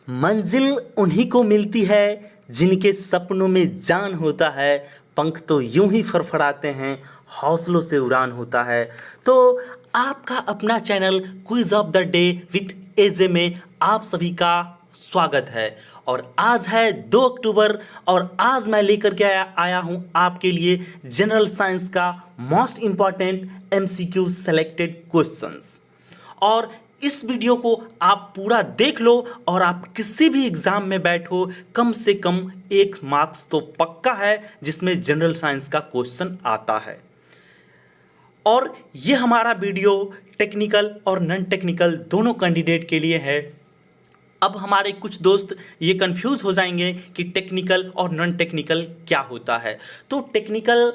मंजिल उन्हीं को मिलती है जिनके सपनों में जान होता है। पंख तो यूं ही फड़फड़ाते हैं, हौसलों से उड़ान होता है। तो आपका अपना channel quiz of the day with AJ में आप सभी का स्वागत है। और आज है 2 अक्टूबर और आज मैं लेकर के आया हूं आपके लिए जनरल साइंस का most important MCQ selected questions. और इस वीडियो को आप पूरा देख लो और आप किसी भी एग्जाम में बैठो, कम से कम 1 मार्क्स तो पक्का है जिसमें जनरल साइंस का क्वेश्चन आता है। और ये हमारा वीडियो टेक्निकल और नॉन टेक्निकल दोनों कैंडिडेट के लिए है। अब हमारे कुछ दोस्त ये कंफ्यूज हो जाएंगे कि टेक्निकल और नॉन टेक्निकल क्या होता है। तो टेक्निकल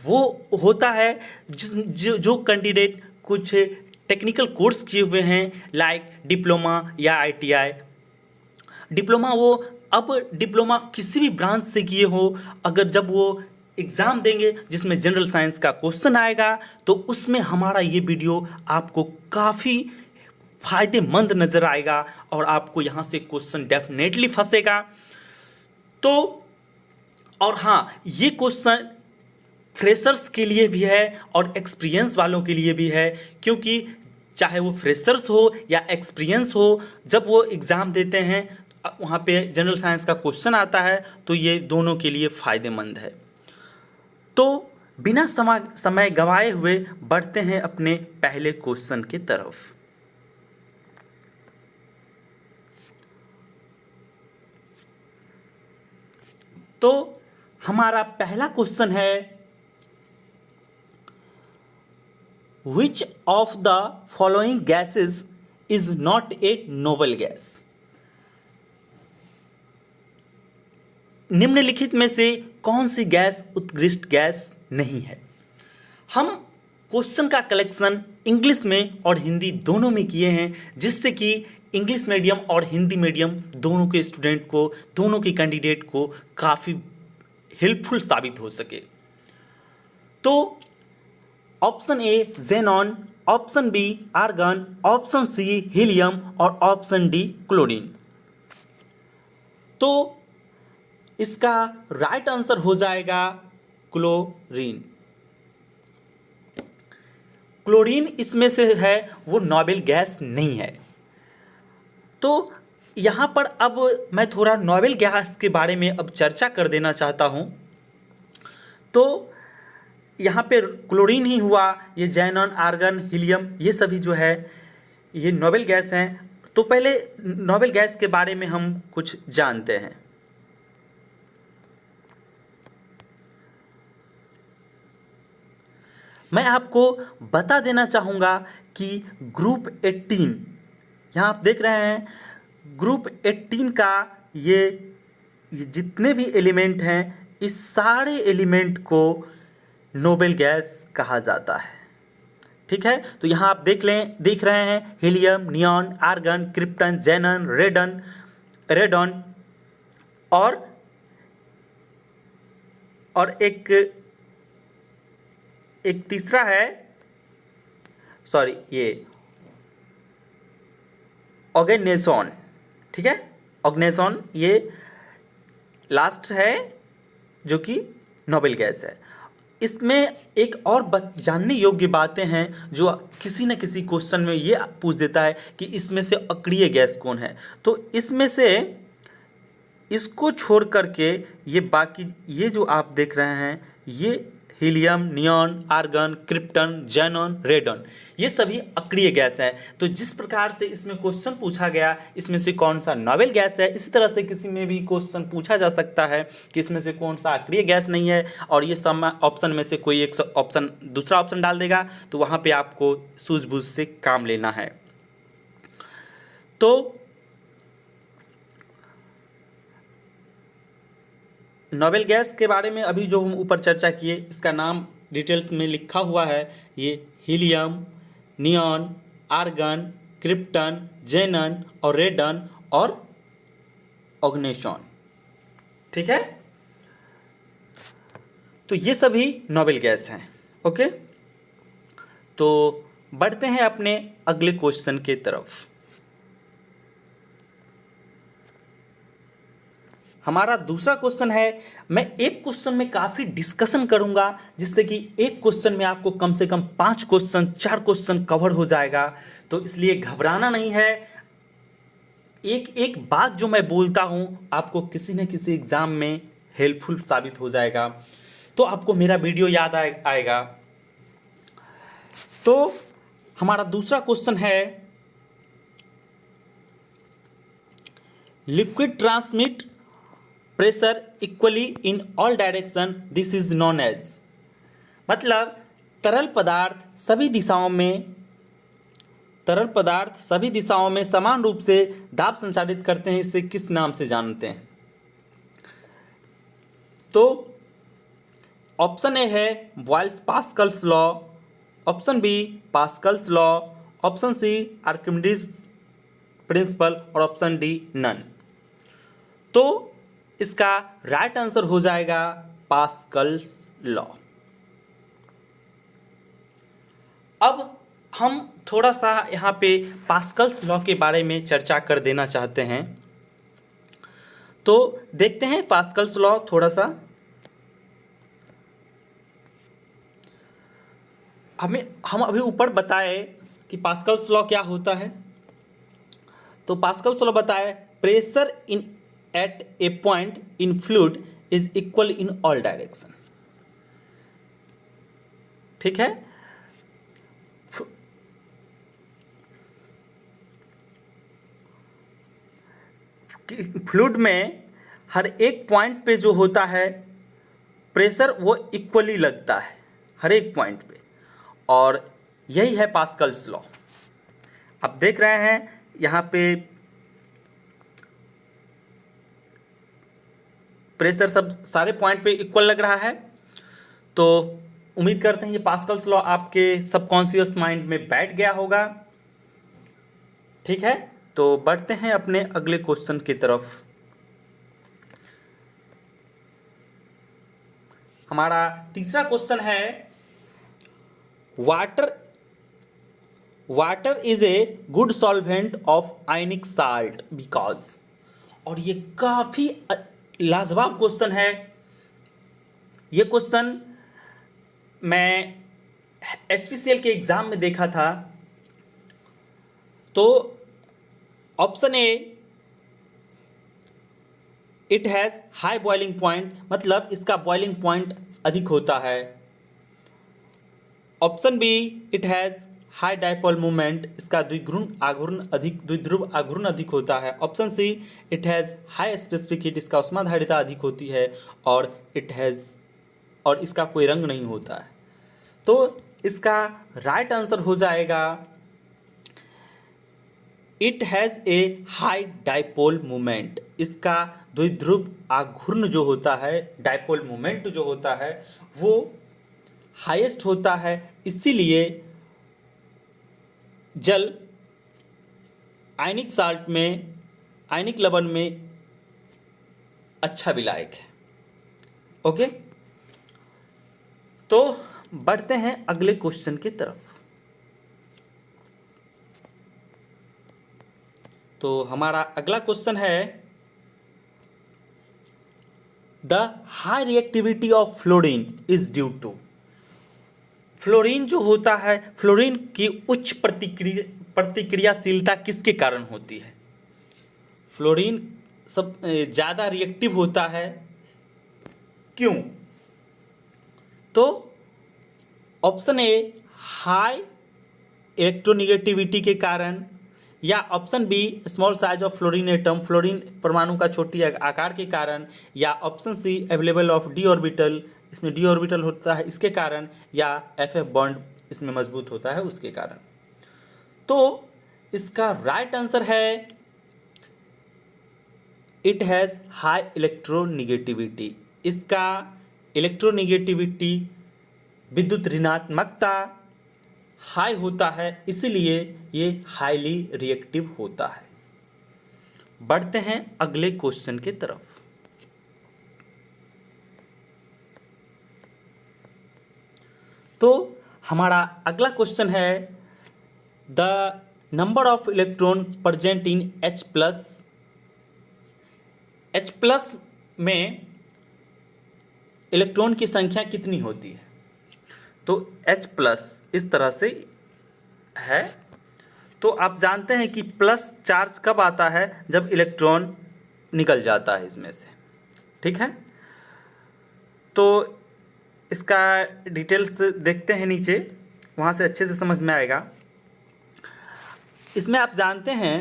वो होता है जो कैंडिडेट कुछ टेक्निकल कोर्स किए हुए हैं, लाइक डिप्लोमा या आईटीआई। डिप्लोमा वो अब डिप्लोमा किसी भी ब्रांच से किए हो, अगर जब वो एग्ज़ाम देंगे जिसमें जनरल साइंस का क्वेश्चन आएगा तो उसमें हमारा ये वीडियो आपको काफ़ी फायदेमंद नज़र आएगा और आपको यहाँ से क्वेश्चन डेफिनेटली फंसेगा। तो और हाँ, ये क्वेश्चन फ्रेशर्स के लिए भी है और एक्सपीरियंस वालों के लिए भी है, क्योंकि चाहे वो फ्रेशर्स हो या एक्सपीरियंस हो, जब वो एग्ज़ाम देते हैं वहाँ पे जनरल साइंस का क्वेश्चन आता है तो ये दोनों के लिए फ़ायदेमंद है। तो बिना समय गंवाए हुए बढ़ते हैं अपने पहले क्वेश्चन की तरफ। तो हमारा पहला क्वेश्चन है, Which of the following gases is not a noble gas? निम्नलिखित में से कौन सी गैस उत्कृष्ट गैस नहीं है? हम क्वेश्चन का कलेक्शन इंग्लिश में और हिंदी दोनों में किए हैं, जिससे कि इंग्लिश मीडियम और हिंदी मीडियम दोनों के स्टूडेंट को, दोनों के कैंडिडेट को काफ़ी हेल्पफुल साबित हो सके। तो option A xenon, option B argon, option C helium और ऑप्शन डी क्लोरीन। तो इसका राइट आंसर हो जाएगा क्लोरीन। क्लोरीन इसमें से है, वो नोबेल गैस नहीं है। तो यहाँ पर अब मैं थोड़ा नोबेल गैस के बारे में अब चर्चा कर देना चाहता हूँ। तो यहाँ पे क्लोरीन ही हुआ, ये जेनॉन, आर्गन, हीलियम, ये सभी जो है ये नोबेल गैस हैं। तो पहले नोबेल गैस के बारे में हम कुछ जानते हैं। मैं आपको बता देना चाहूँगा कि ग्रुप 18, यहाँ आप देख रहे हैं ग्रुप 18 का ये जितने भी एलिमेंट हैं, इस सारे एलिमेंट को नोबेल गैस कहा जाता है। ठीक है, तो यहाँ आप देख रहे हैं helium, neon, argon, krypton, जेनन, radon और एक तीसरा है, सॉरी, ये ऑर्गेनेसॉन। ठीक है, ऑर्गेनेसॉन ये लास्ट है जो कि नोबेल गैस है। इसमें एक और जानने योग्य बातें हैं जो किसी न किसी क्वेश्चन में ये पूछ देता है कि इसमें से अक्रिय गैस कौन है। तो इसमें से इसको छोड़ करके ये बाकी ये जो आप देख रहे हैं, ये helium, neon, argon, krypton, xenon, radon, ये सभी अक्रिय गैस है। तो जिस प्रकार से इसमें क्वेश्चन पूछा गया इसमें से कौन सा नोबेल गैस है, इसी तरह से किसी में भी क्वेश्चन पूछा जा सकता है कि इसमें से कौन सा अक्रिय गैस नहीं है, और ये सब ऑप्शन में से कोई एक ऑप्शन, दूसरा ऑप्शन डाल देगा। तो वहाँ पे आपको सूझबूझ से काम लेना है। तो नोबेल गैस के बारे में अभी जो हम ऊपर चर्चा किए, इसका नाम डिटेल्स में लिखा हुआ है, ये हीलियम, नियॉन, आर्गन, क्रिप्टन, जेनन और रेडन और ऑर्गेनेसॉन। ठीक है, तो ये सभी नोबेल गैस हैं। ओके, तो बढ़ते हैं अपने अगले क्वेश्चन की तरफ। हमारा दूसरा क्वेश्चन है, मैं एक क्वेश्चन में काफ़ी डिस्कशन करूंगा जिससे कि एक क्वेश्चन में आपको कम से कम 5 क्वेश्चन 4 क्वेश्चन कवर हो जाएगा। तो इसलिए घबराना नहीं है, एक एक बात जो मैं बोलता हूँ आपको किसी न किसी एग्ज़ाम में हेल्पफुल साबित हो जाएगा, तो आपको मेरा वीडियो याद आएगा। तो हमारा दूसरा क्वेश्चन है, liquid transmit pressure equally in all direction, this is known as, मतलब तरल पदार्थ सभी दिशाओं में समान रूप से दाब संचालित करते हैं, इसे किस नाम से जानते हैं? तो ऑप्शन ए है Boyle's Pascal's law, option B Pascal's law, option C Archimedes principle और ऑप्शन डी नन। तो इसका राइट आंसर हो जाएगा पास्कल्स लॉ। अब हम थोड़ा सा यहाँ पे पास्कल्स लॉ के बारे में चर्चा कर देना चाहते हैं। तो देखते हैं पास्कल्स लॉ थोड़ा सा। हम अभी ऊपर बताए कि पास्कल्स लॉ क्या होता है। तो पास्कल्स लॉ बताए pressure in at a point in fluid is equal in all direction. ठीक है, फ्लूइड में हर एक पॉइंट पे जो होता है प्रेशर वो इक्वली लगता है हर एक पॉइंट पे, और यही है पास्कल्स लॉ। आप देख रहे हैं यहाँ पे प्रेशर सब सारे पॉइंट पे इक्वल लग रहा है। तो उम्मीद करते हैं ये पास्कल्स लॉ आपके सबकॉन्शियस माइंड में बैठ गया होगा। ठीक है, तो बढ़ते हैं अपने अगले क्वेश्चन की तरफ। हमारा तीसरा क्वेश्चन है, water is a good solvent of ionic salt because, और ये काफ़ी लाजवाब क्वेश्चन है। ये क्वेश्चन मैं HPCL के एग्ज़ाम में देखा था। तो option A, it has high boiling point, मतलब इसका बॉइलिंग पॉइंट अधिक होता है। Option B, it has high dipole movement, इसका द्विध्रुव आघूर्ण अधिक होता है। Option C, it has high specific heat, इसका ऊष्माधारिता अधिक होती है। और इसका कोई रंग नहीं होता है। तो इसका राइट आंसर हो जाएगा, it has a high dipole movement, इसका द्विध्रुव आघूर्ण जो होता है, डायपोल मूवमेंट जो होता है वो हाईएस्ट होता है, इसीलिए जल आयनिक लवण में अच्छा विलायक है। ओके, तो बढ़ते हैं अगले क्वेश्चन की तरफ। तो हमारा अगला क्वेश्चन है, the high reactivity of fluorine is due to, fluorine जो होता है, फ्लोरीन की उच्च प्रतिक्रियाशीलता किसके कारण होती है? फ्लोरीन सब ज़्यादा रिएक्टिव होता है, क्यों? तो ऑप्शन ए, हाई इलेक्ट्रोनिगेटिविटी के कारण, या option B, small size of fluorine atom, fluorine परमाणु का छोटी आकार के कारण, या option C, available of D orbital, इसमें डी ऑर्बिटल होता है इसके कारण, या FF बॉन्ड इसमें मजबूत होता है उसके कारण। तो इसका राइट आंसर है, इट हैज़ हाई इलेक्ट्रोनिगेटिविटी, इसका इलेक्ट्रोनिगेटिविटी विद्युत ऋणात्मकता हाई होता है, इसलिए ये हाईली रिएक्टिव होता है। बढ़ते हैं अगले क्वेश्चन की तरफ। तो हमारा अगला क्वेश्चन है, the number of electron present in H+, में इलेक्ट्रॉन की संख्या कितनी होती है? तो H+ इस तरह से है। तो आप जानते हैं कि प्लस चार्ज कब आता है? जब इलेक्ट्रॉन निकल जाता है इसमें से, ठीक है। तो इसका डिटेल्स देखते हैं नीचे, वहाँ से अच्छे से समझ में आएगा। इसमें आप जानते हैं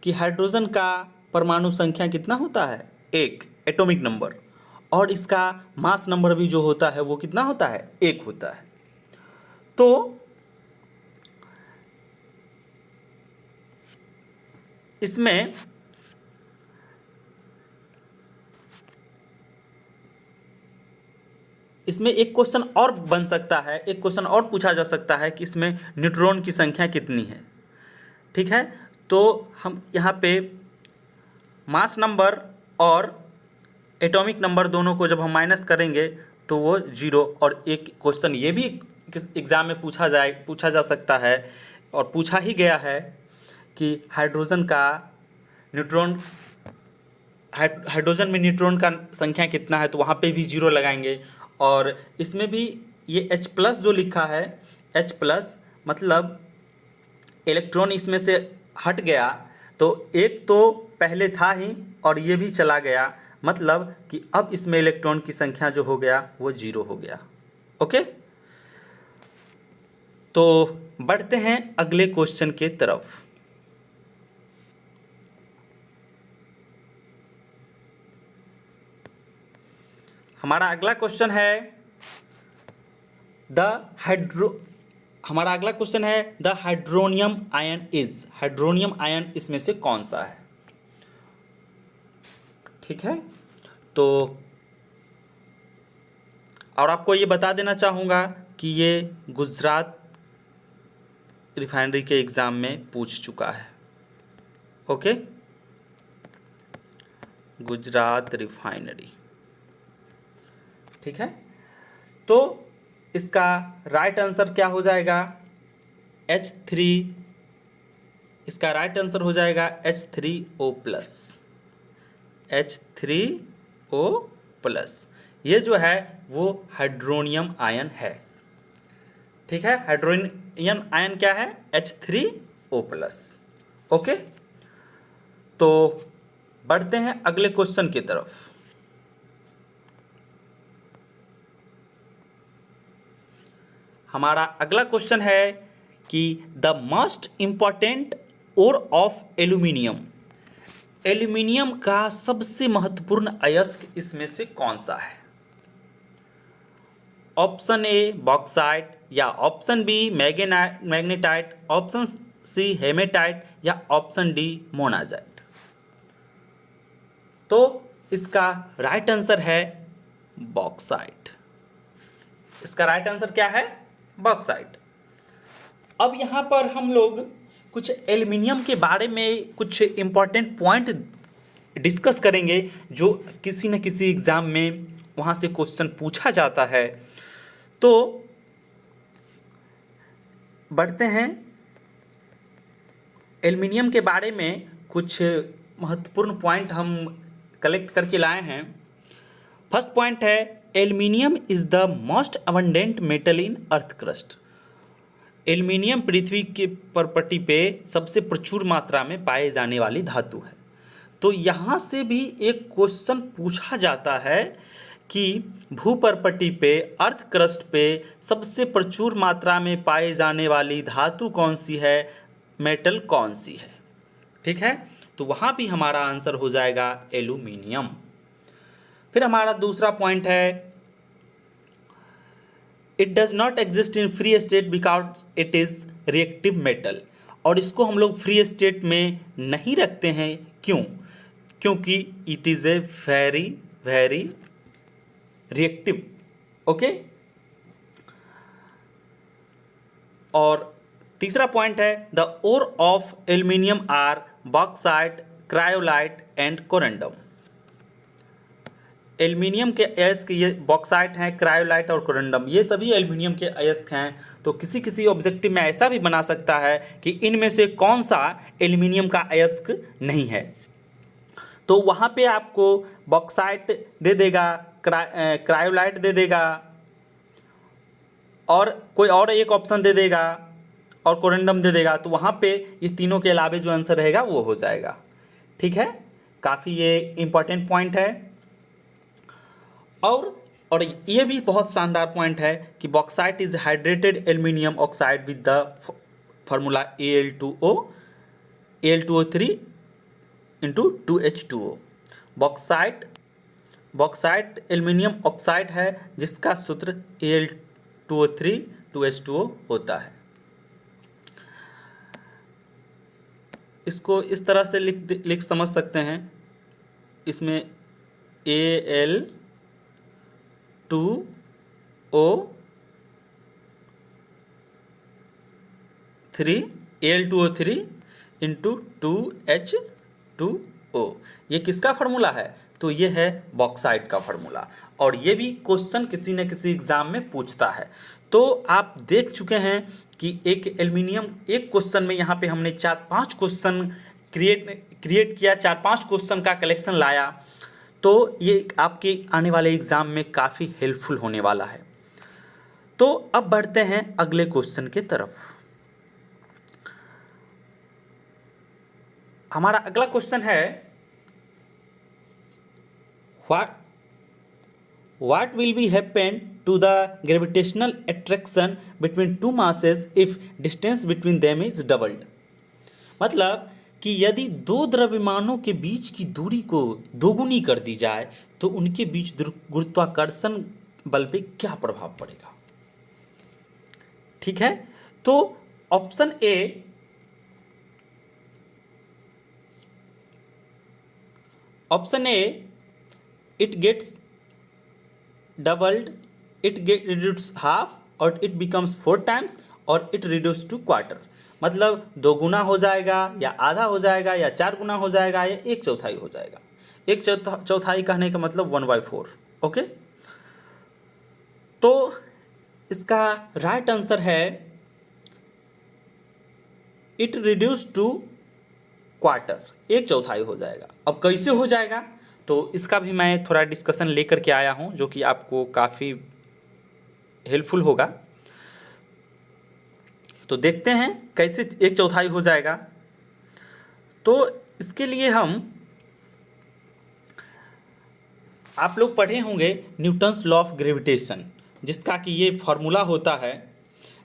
कि हाइड्रोजन का परमाणु संख्या कितना होता है? 1 एटॉमिक नंबर, और इसका मास नंबर भी जो होता है वो कितना होता है? 1 होता है। तो इसमें एक क्वेश्चन और बन सकता है, एक क्वेश्चन और पूछा जा सकता है कि इसमें न्यूट्रॉन की संख्या कितनी है, ठीक है। तो हम यहाँ पे मास नंबर और एटॉमिक नंबर दोनों को जब हम माइनस करेंगे तो वो 0, और एक क्वेश्चन ये भी एग्ज़ाम में पूछा जा सकता है, और पूछा ही गया है कि हाइड्रोजन में न्यूट्रॉन का संख्या कितना है, तो वहाँ पे भी 0 लगाएंगे। और इसमें भी ये H+ जो लिखा है, H+ मतलब इलेक्ट्रॉन इसमें से हट गया, तो एक तो पहले था ही और ये भी चला गया, मतलब कि अब इसमें इलेक्ट्रॉन की संख्या जो हो गया वो 0 हो गया। ओके, तो बढ़ते हैं अगले क्वेश्चन के तरफ। हमारा अगला क्वेश्चन है the hydronium ion is. Hydronium ion इसमें से कौन सा है, ठीक है। तो और आपको ये बता देना चाहूँगा कि ये गुजरात रिफाइनरी के एग्ज़ाम में पूछ चुका है। ओके, गुजरात रिफाइनरी, ठीक है। तो इसका राइट आंसर क्या हो जाएगा? H3। इसका राइट आंसर हो जाएगा H3O+। H3O+, ये जो है वो हाइड्रोनियम आयन है, ठीक है। हाइड्रोनियम आयन क्या है? H3O+। ओके, तो बढ़ते हैं अगले क्वेश्चन की तरफ। हमारा अगला क्वेश्चन है कि the most important ore of aluminium. Aluminium का सबसे महत्वपूर्ण अयस्क इसमें से कौन सा है? ऑप्शन ए बॉक्साइट, या option B magnetite, option C haematite, या ऑप्शन डी मोनाजाइट। तो इसका राइट आंसर है बॉक्साइट। इसका राइट आंसर क्या है? बॉक्साइट। अब यहाँ पर हम लोग कुछ एल्युमिनियम के बारे में कुछ इम्पॉर्टेंट पॉइंट डिस्कस करेंगे जो किसी न किसी एग्ज़ाम में वहाँ से क्वेश्चन पूछा जाता है। तो बढ़ते हैं, एल्युमिनियम के बारे में कुछ महत्वपूर्ण पॉइंट हम कलेक्ट करके लाए हैं। फर्स्ट पॉइंट है, aluminium is the most abundant metal in earth crust. Aluminium पृथ्वी के परपटी पे सबसे प्रचुर मात्रा में पाए जाने वाली धातु है। तो यहाँ से भी एक क्वेश्चन पूछा जाता है कि भूपर्पटी पे, अर्थ क्रस्ट पे सबसे प्रचुर मात्रा में पाए जाने वाली धातु कौन सी है, मेटल कौन सी है, ठीक है। तो वहाँ भी हमारा आंसर हो जाएगा एल्युमिनियम। फिर हमारा दूसरा पॉइंट है, it does not exist in free state because it is reactive metal. और इसको हम लोग फ्री स्टेट में नहीं रखते हैं, क्यों? क्योंकि it is a very very reactive. Okay, और तीसरा पॉइंट है, the ore of aluminium are bauxite, cryolite and corundum. Aluminium के अयस्क ये बॉक्साइट हैं, क्रायोलाइट और कोरेंडम, ये सभी एल्युमिनियम के अयस्क हैं। तो किसी किसी ऑब्जेक्टिव में ऐसा भी बना सकता है कि इनमें से कौन सा एल्युमिनियम का अयस्क नहीं है। तो वहाँ पे आपको बॉक्साइट दे देगा, क्रायोलाइट दे देगा, और कोई और एक ऑप्शन दे देगा, और कोरेंडम दे देगा। तो वहाँ पे ये तीनों के अलावे जो आंसर रहेगा वो हो जाएगा। ठीक है, काफ़ी ये इम्पॉर्टेंट पॉइंट है। और ये भी बहुत शानदार पॉइंट है कि bauxite is hydrated aluminium oxide with the formula Al2O3 into 2H2O। Bauxite aluminium oxide है जिसका सूत्र Al2O3 2H2O होता है। इसको इस तरह से लिख समझ सकते हैं, इसमें Al2O3 इंटू 2H2O, ये किसका फार्मूला है? तो ये है बॉक्साइट का फार्मूला। और ये भी क्वेश्चन किसी न किसी एग्जाम में पूछता है। तो आप देख चुके हैं कि एक एल्युमिनियम, एक क्वेश्चन में यहाँ पे हमने 4-5 क्वेश्चन क्रिएट किया, 4-5 क्वेश्चन का कलेक्शन लाया। तो ये आपके आने वाले एग्ज़ाम में काफ़ी हेल्पफुल होने वाला है। तो अब बढ़ते हैं अगले क्वेश्चन के तरफ। हमारा अगला क्वेश्चन है, What will be happen to the gravitational attraction between two masses if distance between them is doubled? मतलब कि यदि दो द्रव्यमानों के बीच की दूरी को दोगुनी कर दी जाए तो उनके बीच गुरुत्वाकर्षण बल पे क्या प्रभाव पड़ेगा। ठीक है, तो option A it gets doubled, it get reduce half, और इट बिकम्स 4 times, और इट रिड्यूस टू क्वार्टर। मतलब 2 गुना हो जाएगा, या आधा हो जाएगा, या 4 गुना हो जाएगा, या 1/4 हो जाएगा। 1/4 कहने का मतलब 1/4। ओके, तो इसका राइट आंसर है इट रिड्यूस टू क्वार्टर, 1/4 हो जाएगा। अब कैसे हो जाएगा, तो इसका भी मैं थोड़ा डिस्कशन लेकर के आया हूँ जो कि आपको काफ़ी हेल्पफुल होगा। तो देखते हैं कैसे 1/4 हो जाएगा। तो इसके लिए आप लोग पढ़े होंगे न्यूटन्स लॉ ऑफ ग्रेविटेशन, जिसका कि ये फार्मूला होता है,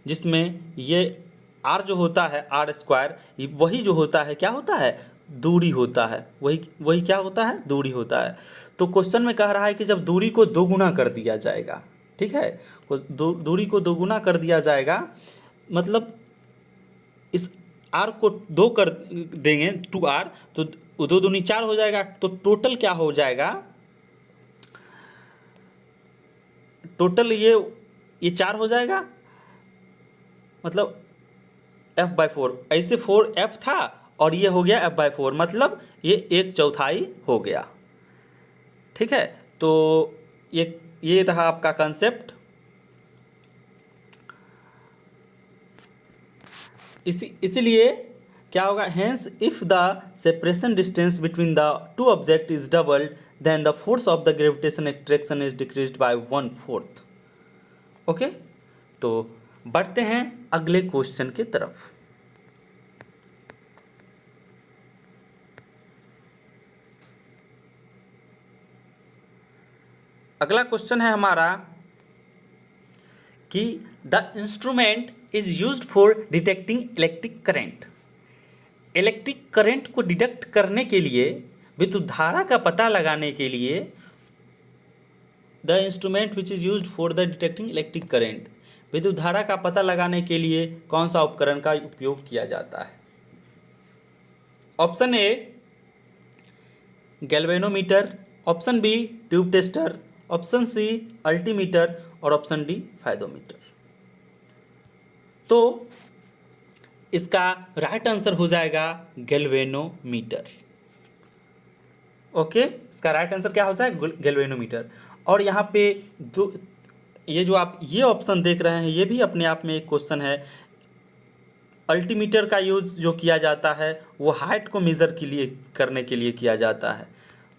जिसमें ये r जो होता है r², वही जो होता है क्या होता है, दूरी होता है। वही क्या होता है, दूरी होता है। तो क्वेश्चन में कह रहा है कि जब दूरी को 2 गुना कर दिया जाएगा, ठीक है, दूरी को 2 गुना कर दिया जाएगा, मतलब इस r को 2 कर देंगे 2r, तो 2 दूनी 4 हो जाएगा। तो टोटल क्या हो जाएगा, टोटल ये 4 हो जाएगा, मतलब f/4। ऐसे 4f था और ये हो गया f/4, मतलब ये 1/4 हो गया। ठीक है, तो ये रहा आपका कंसेप्ट। इसीलिए क्या होगा, hence if the separation distance between the two object is doubled then the force of the gravitation attraction is decreased by 1/4। Okay, तो बढ़ते हैं अगले क्वेश्चन की तरफ। अगला क्वेश्चन है हमारा कि the instrument is used for detecting electric current. Electric current को डिटेक्ट करने के लिए, विद्युत धारा का पता लगाने के लिए, the instrument which is used for the detecting electric current, विद्युत धारा का पता लगाने के लिए कौन सा उपकरण का उपयोग किया जाता है। Option A galvanometer, option B tube tester, option C altimeter, और ऑप्शन डी फायदोमीटर। तो इसका राइट आंसर हो जाएगा गैल्वेनोमीटर। ओके, इसका राइट आंसर क्या हो जाएगा, गैल्वेनोमीटर। और यहाँ पे ये ऑप्शन देख रहे हैं, ये भी अपने आप में एक क्वेश्चन है। अल्टीमीटर का यूज जो किया जाता है वो हाइट को मेज़र करने के लिए किया जाता है।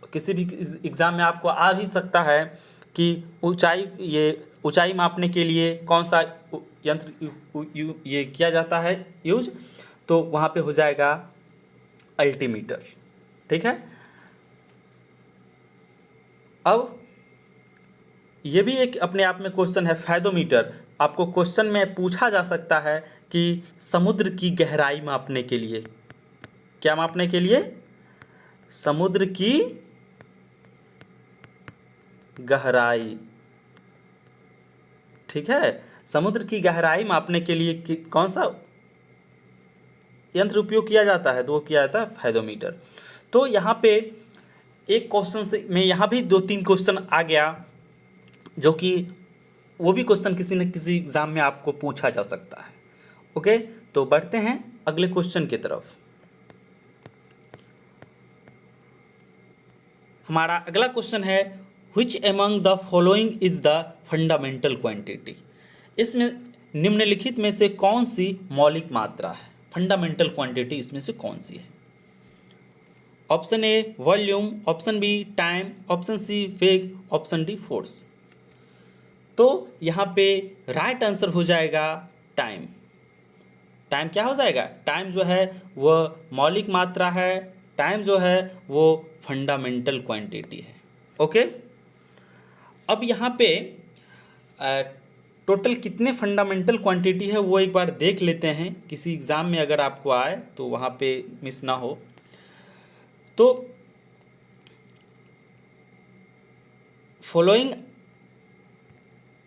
किसी भी एग्ज़ाम में आपको आ भी सकता है कि ऊंचाई मापने के लिए कौन सा यंत्र ये किया जाता है यूज, तो वहाँ पे हो जाएगा अल्टीमीटर। ठीक है। अब ये भी एक अपने आप में क्वेश्चन है, फेदोमीटर। आपको क्वेश्चन में पूछा जा सकता है कि समुद्र की गहराई मापने के लिए, क्या मापने के लिए? समुद्र की गहराई। ठीक है। समुद्र की गहराई मापने के लिए कौन सा यंत्र उपयोग किया जाता है? तो वो किया जाता है फेदोमीटर। तो यहाँ पे एक क्वेश्चन से में यहाँ भी 2-3 क्वेश्चन आ गया, जो कि वो भी क्वेश्चन किसी न किसी एग्जाम में आपको पूछा जा सकता है। ओके, तो बढ़ते हैं अगले क्वेश्चन की तरफ। हमारा अगला क्वेश्चन है, which among the following is the fundamental quantity? इसमें निम्नलिखित में से कौन सी मौलिक मात्रा है? फंडामेंटल क्वांटिटी इसमें से कौन सी है? Option A volume, option B time, option C वेग, ऑप्शन डी फोर्स। तो यहाँ पे राइट आंसर हो जाएगा टाइम। टाइम क्या हो जाएगा? टाइम जो है वह मौलिक मात्रा है, टाइम जो है वो फंडामेंटल क्वांटिटी है। ओके, अब यहाँ पे टोटल कितने फंडामेंटल क्वांटिटी है वो एक बार देख लेते हैं, किसी एग्ज़ाम में अगर आपको आए तो वहाँ पे मिस ना हो। तो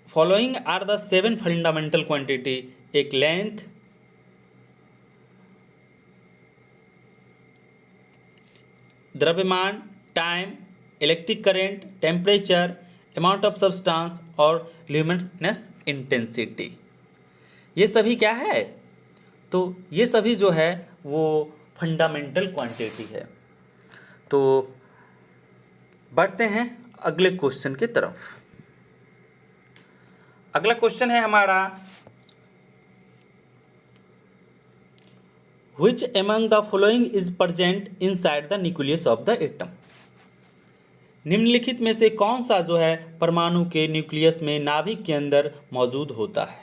following are the 7 fundamental quantity. एक लेंथ, द्रव्यमान, time, electric current, temperature, amount of substance और ल्यूमिनस इंटेंसिटी। ये सभी क्या है? तो ये सभी जो है वो फंडामेंटल क्वांटिटी है। तो बढ़ते हैं अगले क्वेश्चन की तरफ। अगला क्वेश्चन है हमारा, which among the following is present inside the nucleus of the atom? निम्नलिखित में से कौन सा जो है परमाणु के न्यूक्लियस में, नाभिक के अंदर मौजूद होता है?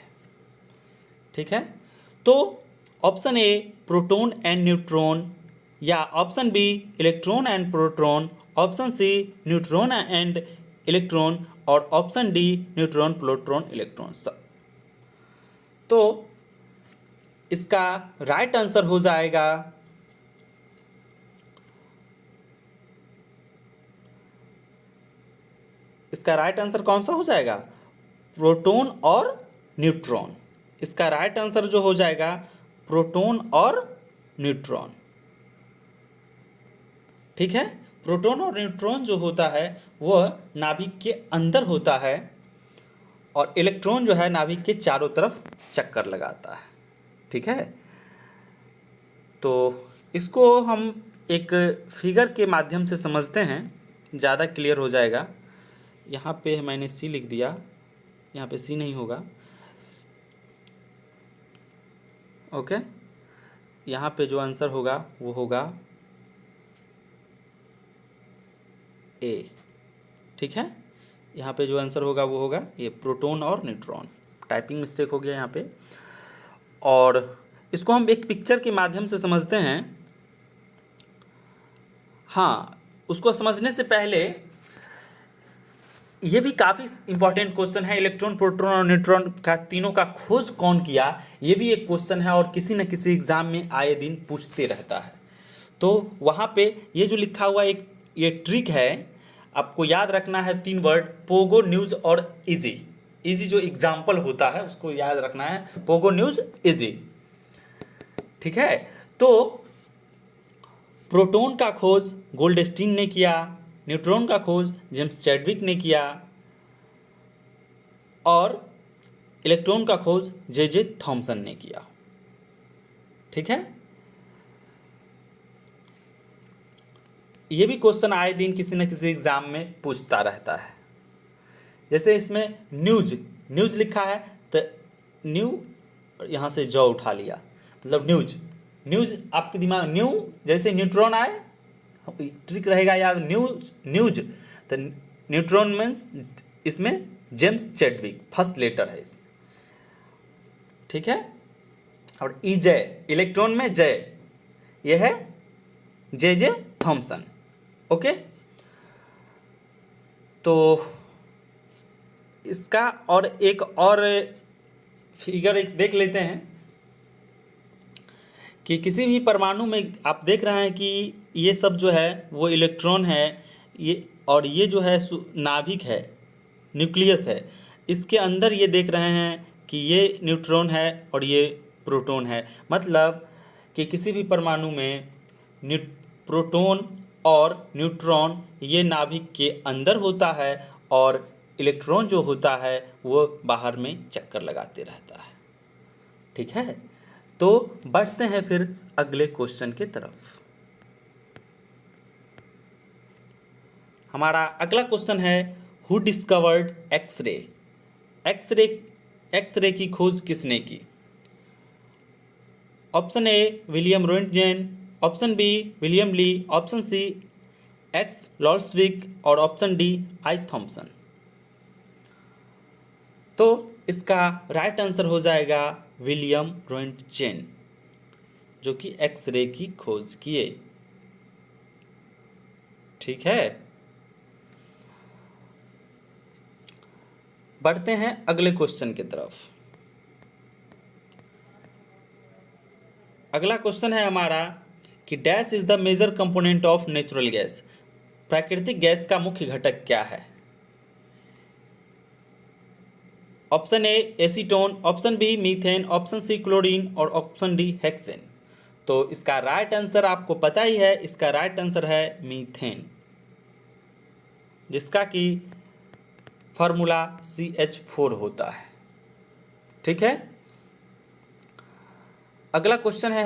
ठीक है। तो option A proton and neutron, या option B electron and proton, option C neutron and electron, और option D neutron proton electron. सब तो इसका राइट आंसर हो जाएगा इसका राइट आंसर कौन सा हो जाएगा? प्रोटॉन और न्यूट्रॉन। इसका राइट आंसर जो हो जाएगा प्रोटॉन और न्यूट्रॉन। ठीक है। प्रोटॉन और न्यूट्रॉन जो होता है वह नाभिक के अंदर होता है, और इलेक्ट्रॉन जो है नाभिक के चारों तरफ चक्कर लगाता है। ठीक है। तो इसको हम एक फिगर के माध्यम से समझते हैं, ज़्यादा क्लियर हो जाएगा। यहाँ पे मैंने सी लिख दिया, यहाँ पे सी नहीं होगा। ओके, यहाँ पे जो आंसर होगा वो होगा ए। ठीक है। यहाँ पे जो आंसर होगा वो होगा ये, प्रोटॉन और न्यूट्रॉन। टाइपिंग मिस्टेक हो गया यहाँ पे। और इसको हम एक पिक्चर के माध्यम से समझते हैं। हाँ, उसको समझने से पहले ये भी काफ़ी इंपॉर्टेंट क्वेश्चन है, इलेक्ट्रॉन, प्रोटॉन और न्यूट्रॉन का तीनों का खोज कौन किया? ये भी एक क्वेश्चन है और किसी न किसी एग्ज़ाम में आए दिन पूछते रहता है। तो वहाँ पे ये जो लिखा हुआ एक ये ट्रिक है, आपको याद रखना है 3 वर्ड, पोगो, न्यूज़ और इजी। इजी जो एग्जाम्पल होता है उसको याद रखना है, पोगो, न्यूज़, इजी। ठीक है। तो प्रोटॉन का खोज गोल्डस्टीन ने किया, न्यूट्रॉन का खोज जेम्स चैडविक ने किया, और इलेक्ट्रॉन का खोज जे थॉमसन ने किया। ठीक है। ये भी क्वेश्चन आए दिन किसी न किसी एग्जाम में पूछता रहता है। जैसे इसमें न्यूज लिखा है, तो न्यू यहाँ से जॉ उठा लिया, मतलब न्यूज। आपके दिमाग न्यू, जैसे न्यूट्रॉन आए ट्रिक रहेगा याद, न्यूज तो न्यूट्रॉन मीन्स इसमें जेम्स चैडविक फर्स्ट लेटर है इसमें, ठीक है। और जय इलेक्ट्रॉन में जय, यह है जे थॉमसन, ओके। तो इसका और एक और फिगर एक देख लेते हैं कि किसी भी परमाणु में आप देख रहे हैं कि ये सब जो है वो इलेक्ट्रॉन है, ये और ये जो है नाभिक है, न्यूक्लियस है। इसके अंदर ये देख रहे हैं कि ये न्यूट्रॉन है और ये प्रोटॉन है। मतलब कि किसी भी परमाणु में प्रोटॉन और न्यूट्रॉन ये नाभिक के अंदर होता है और इलेक्ट्रॉन जो होता है वो बाहर में चक्कर लगाते रहता है, ठीक है। तो बढ़ते हैं फिर अगले क्वेश्चन की तरफ। हमारा अगला क्वेश्चन है, हु डिस्कवर्ड एक्सरे? एक्सरे की खोज किसने की? Option A William Roentgen, option B William Lee, option C एक्स लॉल्सविक और ऑप्शन डी आई थॉमसन। तो इसका राइट आंसर हो जाएगा विलियम रोंटगेन, जो कि एक्सरे की खोज किए, ठीक है। बढ़ते हैं अगले क्वेश्चन की तरफ। अगला क्वेश्चन है हमारा कि dash is the major component of natural gas? प्राकृतिक गैस का मुख्य घटक क्या है? Option A acetone, option B methane, option C chlorine और ऑप्शन डी हेक्सेन। तो इसका राइट आंसर आपको पता ही है, इसका राइट आंसर है मीथेन, जिसका कि फार्मूला CH4 होता है, ठीक है। अगला क्वेश्चन है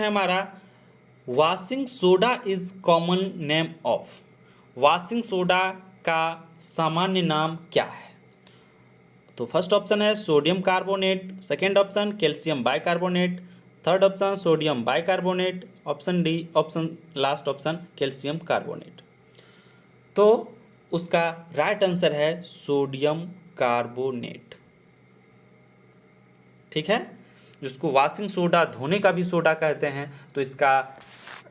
हमारा, washing soda is common name of? Washing soda का सामान्य नाम क्या है? तो फर्स्ट ऑप्शन है sodium carbonate, second option calcium bicarbonate, third option sodium bicarbonate, option D last option calcium carbonate. तो उसका राइट आंसर है सोडियम कार्बोनेट, ठीक है, जिसको वॉशिंग सोडा धोने का भी सोडा कहते हैं। तो इसका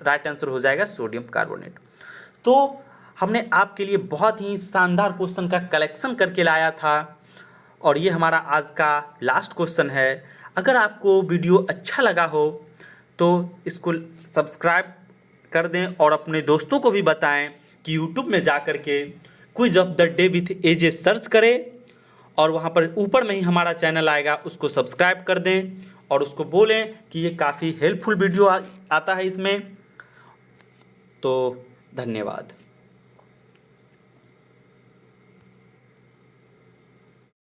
राइट आंसर हो जाएगा सोडियम कार्बोनेट। तो हमने आपके लिए बहुत ही शानदार क्वेश्चन का कलेक्शन करके लाया था और ये हमारा आज का लास्ट क्वेश्चन है। अगर आपको वीडियो अच्छा लगा हो तो इसको सब्सक्राइब कर दें और अपने दोस्तों को भी बताएं कि यूट्यूब में जा कर के quiz of the day with AJ search करें और वहाँ पर ऊपर में ही हमारा चैनल आएगा, उसको सब्सक्राइब कर दें और उसको बोलें कि ये काफ़ी हेल्पफुल वीडियो आता है इसमें। तो धन्यवाद।